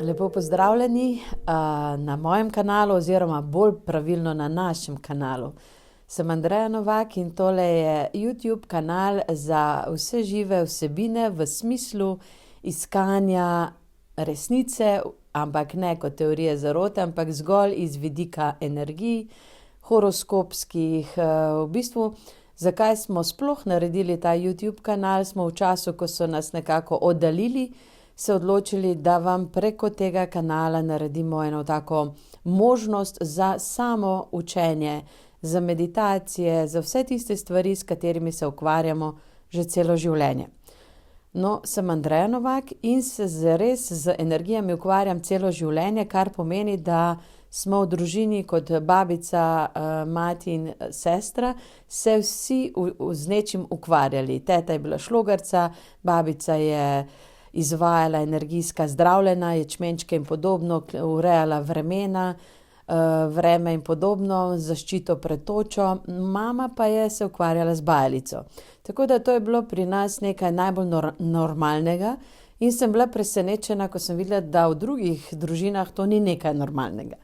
Lepo pozdravljeni na mojem kanalu oziroma bolj pravilno na našem kanalu. Sem Andreja Novak in tole je YouTube kanal za vse žive vsebine v smislu iskanja resnice, ampak ne kot teorije zarote, ampak zgolj iz vidika energij, horoskopskih. V bistvu, zakaj smo sploh naredili ta YouTube kanal, smo v času, ko so nas nekako oddaljili, se odločili, da vam preko tega kanala naredimo eno tako možnost za samo učenje, za meditacije, za vse tiste stvari, s katerimi se ukvarjamo že celo življenje. No, sem Andreja Novak in se zares z energijami ukvarjam celo življenje, kar pomeni, da smo v družini kot babica, mati in sestra, se vsi z nečim ukvarjali. Teta je bila šlogarca, babica je izvajala energijska zdravljenja, ječmenčke in podobno, urejala vreme in podobno, zaščito pred točo, mama pa je se ukvarjala z bajalico. Tako da to je bilo pri nas nekaj najbolj normalnega in sem bila presenečena, ko sem videla, da v drugih družinah to ni nekaj normalnega.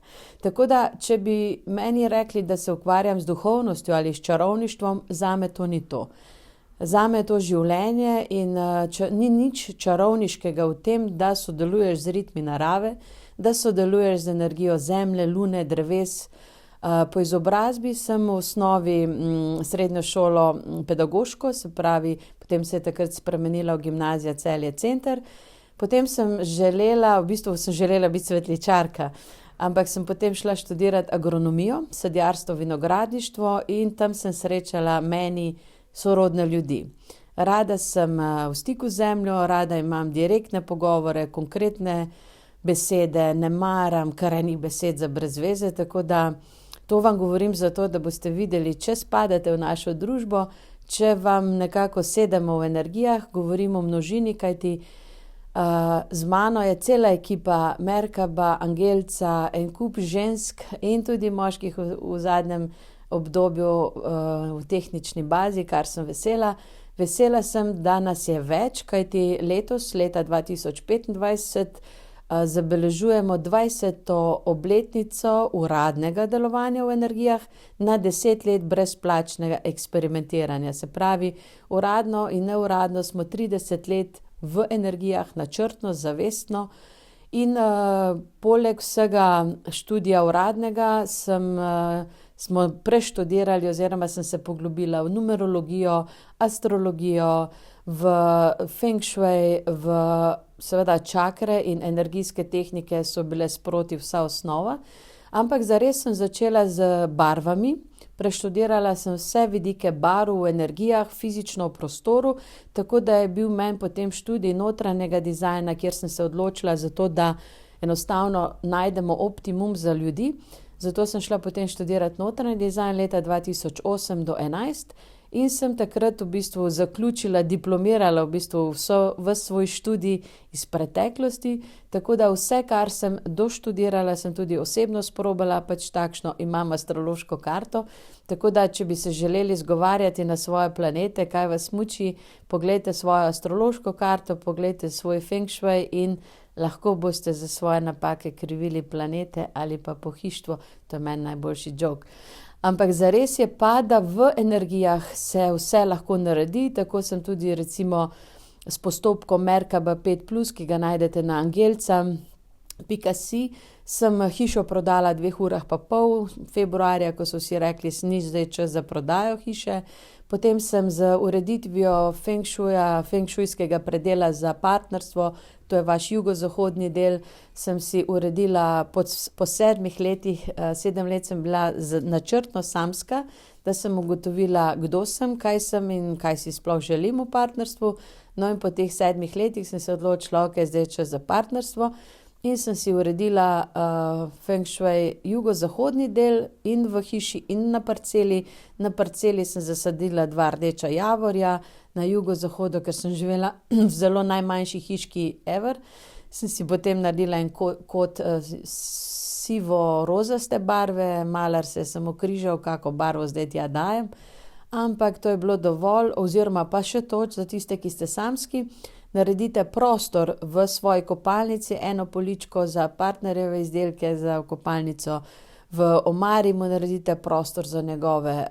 Tako da, če bi meni rekli, da se ukvarjam z duhovnostjo ali s čarovništvom, zame to ni to. Zame je to življenje in ni nič čarovniškega v tem, da sodeluješ z ritmi narave, da sodeluješ z energijo zemlje, lune, dreves. Po izobrazbi sem v osnovi srednjo šolo pedagoško, se pravi, potem se je takrat spremenila v gimnazija Celje Center. Potem sem želela biti svetličarka, ampak sem potem šla študirati agronomijo, sadjarstvo, vinogradništvo in tam sem srečala meni sorodne ljudi. Rada sem v stiku z zemljo, rada imam direktne pogovore, konkretne besede, ne maram karenih besed za brez veze, tako da to vam govorim zato, da boste videli, če spadate v našo družbo, če vam nekako sedemo v energijah, govorimo v množini, kajti z mano je cela ekipa Merkaba, Angelca, en kup žensk in tudi moških v zadnjem obdobju v tehnični bazi, kar sem vesela. Vesela sem, da nas je več, kajti letos, leta 2025, zabeležujemo 20. obletnico uradnega delovanja v energijah na 10 let brezplačnega eksperimentiranja. Se pravi, uradno in neuradno smo 30 let v energijah, načrtno, zavestno in poleg vsega študija uradnega smo preštudirali oziroma sem se poglobila v numerologijo, astrologijo, v feng shui, v seveda čakre in energijske tehnike so bile sproti vsa osnova. Ampak zares sem začela z barvami, preštudirala sem vse vidike barv v energijah, fizično v prostoru, tako da je bil meni potem študij notranjega dizajna, kjer sem se odločila za to, da enostavno najdemo optimum za ljudi. Zato sem šla potem študirati notranji dizajn leta 2008 do 2011 in sem takrat v bistvu zaključila, diplomirala v bistvu ves svoj študij iz preteklosti, tako da vse, kar sem doštudirala, sem tudi osebno sprobala, pač takšno imam astrološko karto, tako da, če bi se želeli zgovarjati na svoje planete, kaj vas muči, poglejte svojo astrološko karto, poglejte svoj feng shui in lahko boste za svoje napake krivili planete ali pa pohištvo, to je meni najboljši joke. Ampak zares je pa, da v energijah se vse lahko naredi, tako sem tudi recimo s postopkom Merkaba 5+, ki ga najdete na angelca.si, sem hišo prodala 2 urah pa pol februarja, ko so vsi rekli, ni zdaj čas za prodajo hiše. Potem sem z ureditvijo feng šujskega predela za partnerstvo, to je vaš jugozahodni del, sem si uredila po 7 letih, 7 let sem bila načrtno samska, da sem ugotovila, kdo sem, kaj sem in kaj si sploh želim v partnerstvu. No in po teh 7 letih sem se odločila, ok, zdaj je čas za partnerstvo. In sem si uredila feng shui jugozahodni del in v hiši in na parceli. Na parceli sem zasadila 2 rdeča javorja, na jugozahodu, ker sem živela v zelo najmanjši hiški ever, sem si potem naredila en kot sivo-rozaste barve, malar se je samo križal, kako barvo zdaj tja dajem. Ampak to je bilo dovolj, oziroma pa še to, za tiste, ki ste samski. naredite prostor v svoji kopalnici, eno poličko za partnerjeve izdelke, za kopalnico, v omari mu naredite prostor za njegove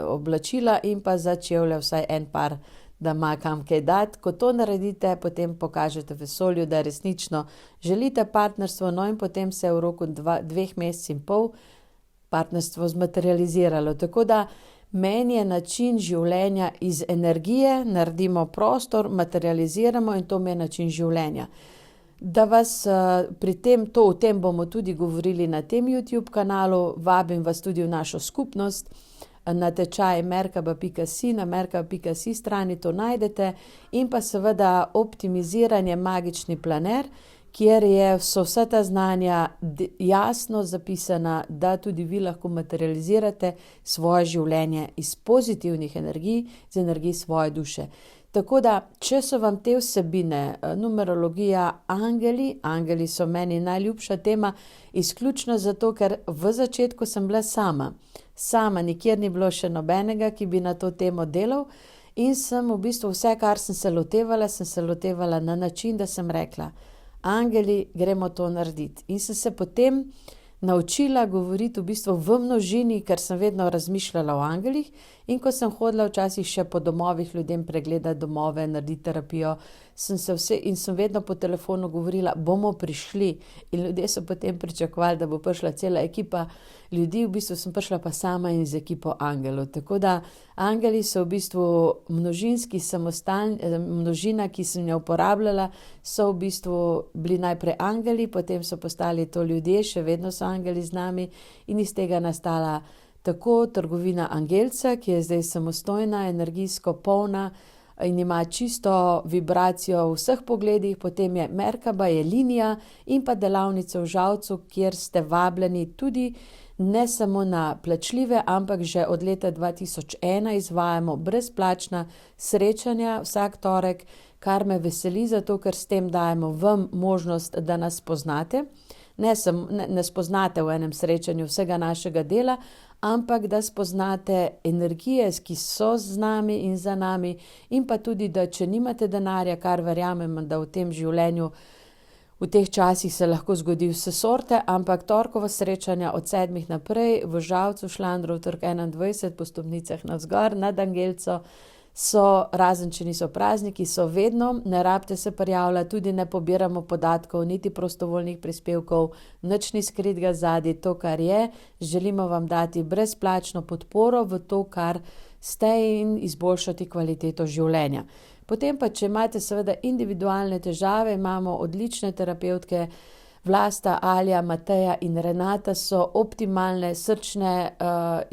oblačila in pa za čevlje vsaj en par, da ima kam kaj dati. Ko to naredite, potem pokažete vesolju, da resnično želite partnerstvo, no in potem se v roku 2 mesecev in pol partnerstvo zmaterializiralo. Tako da meni je način življenja iz energije, naredimo prostor, materializiramo in to mi je način življenja. Da vas pri tem, o tem bomo tudi govorili na tem YouTube kanalu, vabim vas tudi v našo skupnost, na tečaj merkaba.si, na merkaba.si strani to najdete in pa seveda optimiziranje magični planer, kjer so vsa ta znanja jasno zapisana, da tudi vi lahko materializirate svoje življenje iz pozitivnih energij, z energij svoje duše. Tako da, če so vam te vsebine, numerologija, angeli so meni najljubša tema, izključno zato, ker v začetku sem bila sama, nikjer ni bilo še nobenega, ki bi na to temo delal in sem v bistvu vse, kar sem se lotevala na način, da sem rekla, angeli, gremo to narediti. In sem se potem naučila govoriti v bistvu v množini, ker sem vedno razmišljala o angelih in ko sem hodila včasih še po domovih ljudem pregledati domove, narediti terapijo, sem vedno po telefonu govorila, bomo prišli in ljudje so potem pričakovali, da bo prišla cela ekipa ljudi, v bistvu sem prišla pa sama in z ekipo angelov. Tako da angeli so v bistvu množinski množina, ki sem jo uporabljala, so v bistvu bili najprej angeli, potem so postali to ljudje, še vedno so angeli z nami in iz tega nastala tako trgovina Angelca, ki je zdaj samostojna, energijsko polna in ima čisto vibracijo v vseh pogledih, potem je Merkaba, je linija in pa delavnica v Žalcu, kjer ste vabljeni tudi ne samo na plačljive, ampak že od leta 2001 izvajamo brezplačna srečanja vsak torek, kar me veseli, zato ker s tem dajemo vam možnost, da nas spoznate. Ne spoznate v enem srečanju vsega našega dela, ampak da spoznate energije, ki so z nami in za nami in pa tudi, da če nimate denarja, kar verjamem, da v tem življenju v teh časih se lahko zgodi vse sorte, ampak torkova srečanja od 7 naprej v Žalcu, Šlandrov trg 21, po stopnicah navzgor nad Angelco, so, razen če niso prazniki, so vedno, ne rabite se prijavljati, tudi ne pobiramo podatkov, niti prostovoljnih prispevkov, nič ni skritega zadaj, to, kar je, želimo vam dati brezplačno podporo v to, kar ste in izboljšati kvaliteto življenja. Potem pa, če imate seveda individualne težave, imamo odlične terapevtke, Vlasta, Alja, Mateja in Renata so optimalne, srčne,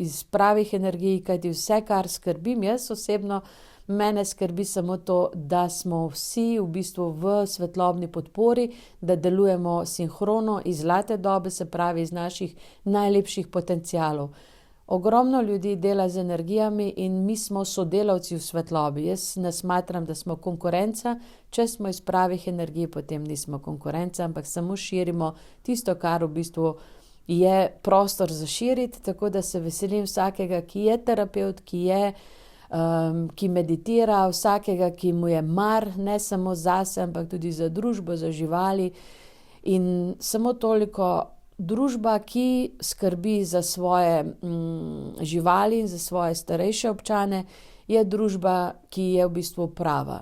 iz pravih energij, kajti vse, kar skrbim jaz osebno, mene skrbi samo to, da smo vsi v bistvu v svetlobni podpori, da delujemo sinhrono iz zlate dobe, se pravi iz naših najlepših potencialov. Ogromno ljudi dela z energijami in mi smo sodelavci v svetlobi. Jaz ne smatram, da smo konkurenca, če smo iz pravih energij, potem nismo konkurenca, ampak samo širimo tisto, kar v bistvu je prostor za širiti, tako da se veselim vsakega, ki je terapevt, ki meditira, vsakega, ki mu je mar, ne samo zase, ampak tudi za družbo, za živali in samo toliko. Družba, ki skrbi za svoje živali in za svoje starejše občane, je družba, ki je v bistvu prava.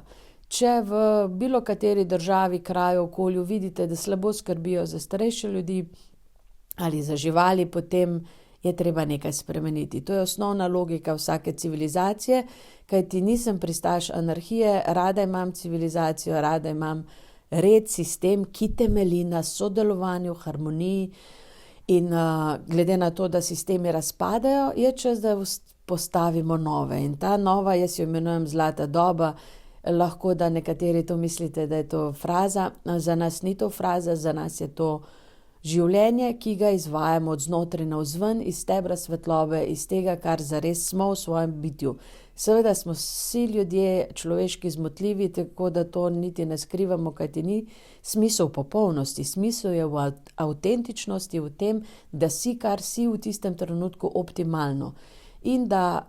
Če v bilo kateri državi, kraju, okolju vidite, da slabo skrbijo za starejše ljudi ali za živali, potem je treba nekaj spremeniti. To je osnovna logika vsake civilizacije, kajti nisem pristaš anarhije, rada imam civilizacijo, rada imam red, sistem, ki temelji na sodelovanju, harmoniji in glede na to, da sistemi razpadajo, je čas, da postavimo nove. In ta nova, jaz jo imenujem zlata doba, lahko da nekateri to mislite, da je to fraza, za nas ni to fraza, za nas je to življenje, ki ga izvajamo od znotraj navzven, iz stebra svetlobe, iz tega, kar zares smo v svojem bitju. Seveda smo vsi ljudje človeški zmotljivi, tako da to niti ne skrivamo, kajti ni smisel popolnosti. Smisel je v avtentičnosti, v tem, da si, kar si v tistem trenutku optimalno. in da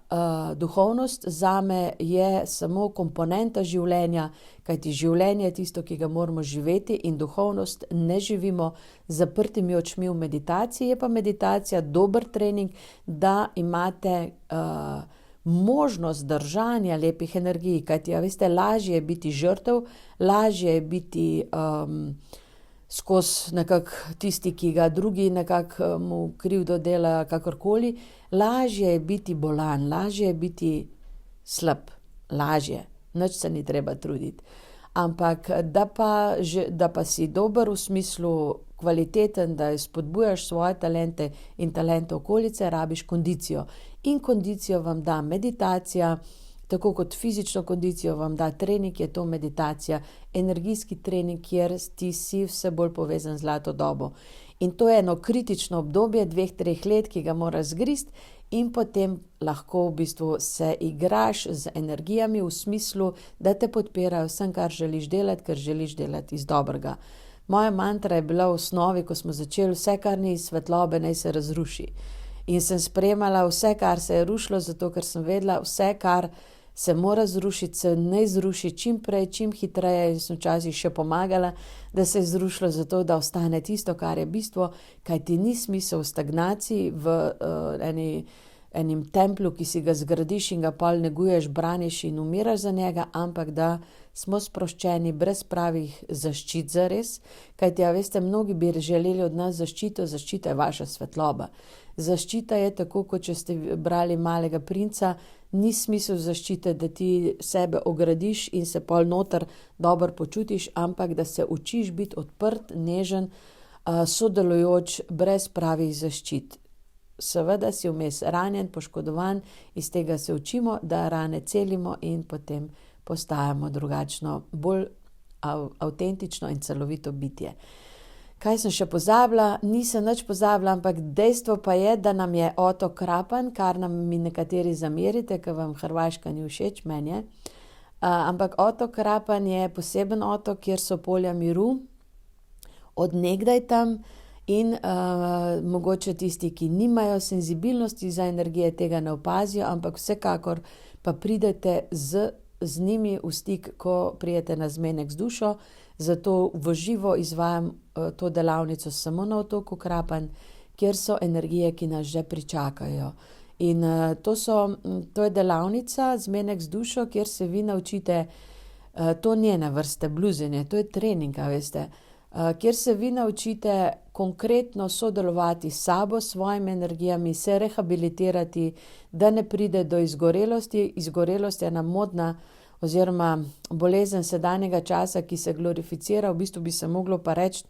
duhovnost zame je samo komponenta življenja, kajti življenje je tisto, ki ga moramo živeti, in duhovnost ne živimo z zaprtimi očmi v meditaciji. Je pa meditacija dober trening, da imate možnost držanja lepih energij, kajti, veste, lažje je biti žrtev, lažje je biti skozi nekako tisti, ki ga drugi nekako mu krivdo dela, kakorkoli. Lažje je biti bolan, lažje je biti slab, lažje, nič se ni treba truditi. Ampak da pa si dober v smislu kvaliteten, da spodbujaš svoje talente in talente okolice, rabiš kondicijo. In kondicijo vam da meditacija, tako kot fizično kondicijo vam da trening, je to meditacija, energijski trening, kjer ti si vse bolj povezan z zlato dobo. In to je eno kritično obdobje 2-3 let, ki ga moraš zgrist, in potem lahko v bistvu se igraš z energijami v smislu, da te podpirajo vsem, kar želiš delati, ker želiš delati iz dobrega. Moja mantra je bila v osnovi, ko smo začeli, vse, kar ni iz svetlobe, naj se razruši. In sem spremala vse, kar se je rušilo, zato ker sem vedela, vse, kar se mora zrušiti, se naj zruši čim prej, čim hitreje, in sem včasih še pomagala, da se je zrušilo, zato da ostane tisto, kar je bistvo, kajti ni smisel v stagnaciji, v enim templju, ki si ga zgradiš in ga pol neguješ, braniš in umiraš za njega, ampak da smo sproščeni brez pravih zaščit zares, kajti, veste, mnogi bi želeli od nas zaščito, zaščita je vaša svetloba. Zaščita je tako, kot če ste brali Malega princa, ni smisel zaščite, da ti sebe ogradiš in se pol noter dobro počutiš, ampak da se učiš biti odprt, nežen, sodelujoč, brez pravih zaščit. Seveda si vmes ranjen, poškodovan, iz tega se učimo, da rane celimo in potem postajamo drugačno, bolj avtentično in celovito bitje. Kaj sem še pozabila? Nisem nič pozabila, ampak dejstvo pa je, da nam je otok Krapan, kar mi nekateri zamerite, ker vam Hrvaška ni všeč, meni je. Ampak otok Krapan je poseben otok, kjer so polja miru, od nekdaj tam, in mogoče tisti, ki nimajo senzibilnosti za energije, tega ne opazijo, ampak vsekakor pa pridete z njimi v stik, ko pridete na zmenek z dušo. Zato v živo izvajam to delavnico samo na otoku Krapan, kjer so energije, ki nas že pričakajo. In to je delavnica zmenek z dušo, kjer se vi naučite, to njene vrste bluzenje, to je trening, veste, kjer se vi naučite konkretno sodelovati s sabo, s svojimi energijami, se rehabilitirati, da ne pride do izgorelosti. Izgorelost je ena modna oziroma bolezen sedanjega časa, ki se glorificira, v bistvu bi se moglo pa reči,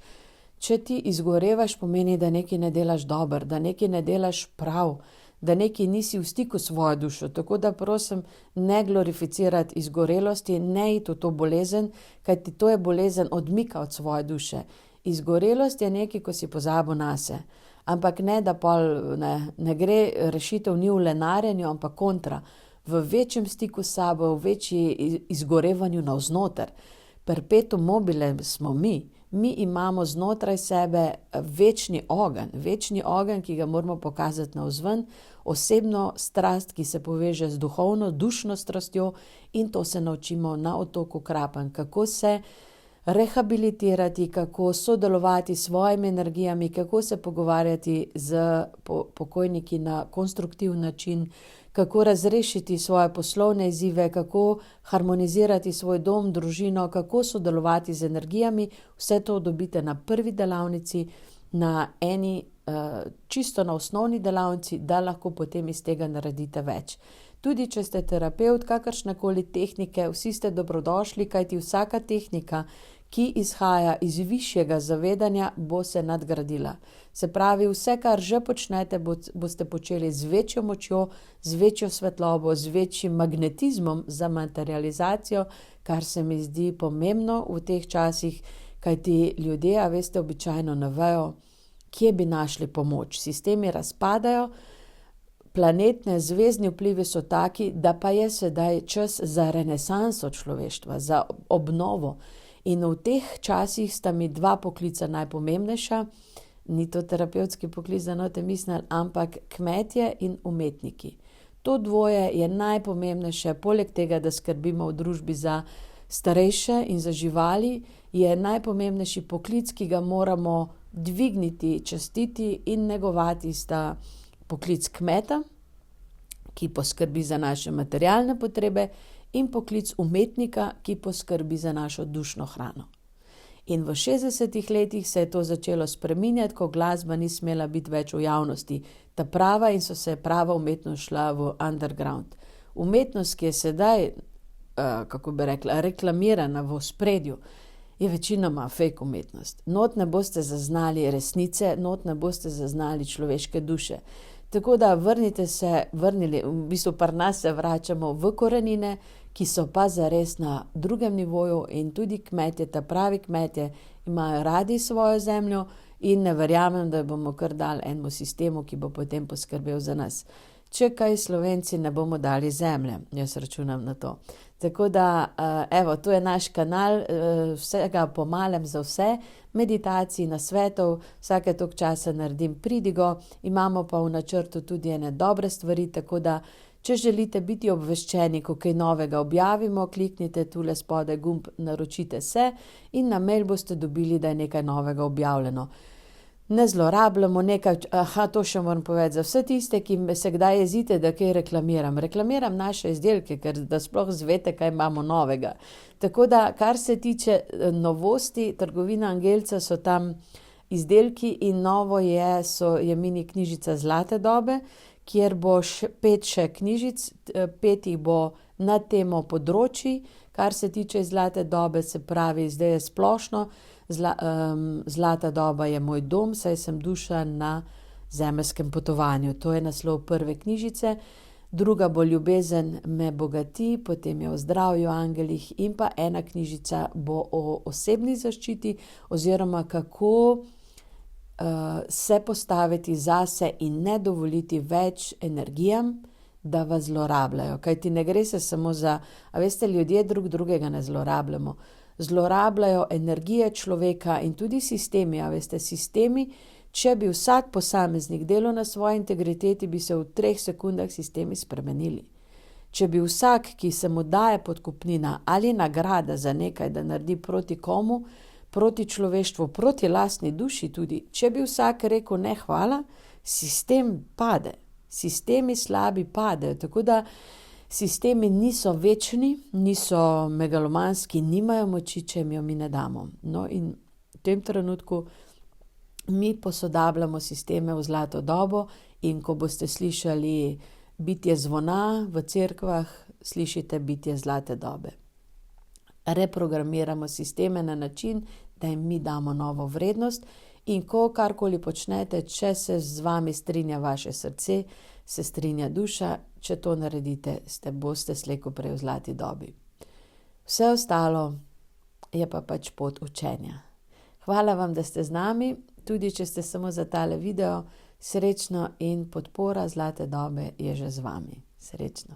če ti izgorevaš, pomeni, da nekaj ne delaš dobro, da nekaj ne delaš prav, da nekaj nisi v stiku s svojo dušo. Tako da prosim, ne glorificirati izgorelosti, ne iti v to bolezen, kajti to je bolezen odmika od svoje duše. Izgorelost je nekaj, ko si pozabil nase. Ampak ne, da pol ne gre, rešitev ni v lenarjenju, ampak kontra. V večjem stiku s sabo, v večji izgorevanju navznoter. Perpetuum mobile smo mi. Mi imamo znotraj sebe večni ogenj, ki ga moramo pokazati navzven, osebno strast, ki se poveže z duhovno, dušno strastjo, in to se naučimo na otoku Krapan, kako se rehabilitirati, kako sodelovati s svojimi energijami, kako se pogovarjati z pokojniki na konstruktivni način, kako razrešiti svoje poslovne izzive, kako harmonizirati svoj dom, družino, kako sodelovati z energijami. Vse to dobite na prvi delavnici, na eni čisto na osnovni delavnici, da lahko potem iz tega naredite več. Tudi če ste terapevt, kakršnekoli tehnike, vsi ste dobrodošli, kajti vsaka tehnika, ki izhaja iz višjega zavedanja, bo se nadgradila. Se pravi, vse, kar že počnete, boste počeli z večjo močjo, z večjo svetlobo, z večjim magnetizmom za materializacijo, kar se mi zdi pomembno v teh časih, kajti ljudje, veste, običajno ne vejo, kje bi našli pomoč. Sistemi razpadajo, planetne zvezdni vplivi so taki, da pa je sedaj čas za renesanso človeštva, za obnovo. In v teh časih sta mi dva poklica najpomembnejša, ni to terapevtski poklic, da note mislili, ampak kmetje in umetniki. To dvoje je najpomembnejše, poleg tega, da skrbimo v družbi za starejše in za živali, je najpomembnejši poklic, ki ga moramo dvigniti, častiti in negovati, sta poklic kmeta, ki poskrbi za naše materialne potrebe, in poklic umetnika, ki poskrbi za našo dušno hrano. In v 60 letih se je to začelo spreminjati, ko glasba ni smela biti več v javnosti. Ta prava in so se prava umetnost šla v underground. Umetnost, ki je sedaj, kako bi rekla, reklamirana v ospredju, je večinoma fake umetnost. Not ne boste zaznali resnice, not ne boste zaznali človeške duše. Tako da v bistvu pri nas se vračamo v korenine, ki so pa zares na drugem nivoju, in tudi kmetje, ta pravi kmetje, imajo radi svojo zemljo in ne verjamem, da bomo kar dali enemu sistemu, ki bo potem poskrbel za nas. Če kaj, Slovenci ne bomo dali zemlje, jaz računam na to. Tako da, evo, to je naš kanal, vsega po malem za vse, meditacij, nasvetov, vsake toliko časa naredim pridigo, imamo pa v načrtu tudi ene dobre stvari, tako da, če želite biti obveščeni, ko kaj novega objavimo, kliknite tule spodaj gumb naročite se in na mail boste dobili, da je nekaj novega objavljeno. Ne zlorabljamo nekaj, to še moram povedati, za vse tiste, ki se kdaj jezite, da kaj reklamiram. Reklamiram naše izdelke, ker da sploh zvete, kaj imamo novega. Tako da, kar se tiče novosti, trgovina Angelca, so tam izdelki in novo je mini knjižica Zlate dobe, kjer bo 5 še knjižic, 5 jih bo na temo področji, kar se tiče Zlate dobe, se pravi, zdaj je splošno, Zlata doba je moj dom, saj sem duša na zemeljskem potovanju. To je naslov prve knjižice. Druga bo Ljubezen me bogati, potem je o zdravju, angelih, in pa ena knjižica bo o osebni zaščiti oziroma kako se postaviti zase in ne dovoliti več energijam, da vas zlorabljajo. Kajti ne gre se samo za, veste, ljudje drugega ne zlorabljamo. Zlorabljajo energije človeka in tudi sistemi, veste, sistemi, če bi vsak posameznik delal na svoji integriteti, bi se v 3 sekundah sistemi spremenili. Če bi vsak, ki se mu daje podkupnina ali nagrada za nekaj, da naredi proti komu, proti človeštvu, proti lastni duši tudi, če bi vsak rekel ne hvala, sistem pade. Sistemi slabi padejo, tako da sistemi niso večni, niso megalomanski, nimajo moči, če jim jo mi ne damo. No, in v tem trenutku mi posodabljamo sisteme v zlato dobo in ko boste slišali bitje zvona v cerkvah, slišite bitje zlate dobe. Reprogramiramo sisteme na način, da jim mi damo novo vrednost in ko karkoli počnete, če se z vami strinja vaše srce, se strinja duša, če to naredite, boste slej ko prej v zlati dobi. Vse ostalo je pa pač pot učenja. Hvala vam, da ste z nami, tudi če ste samo za tale video, srečno in podpora zlate dobe je že z vami. Srečno.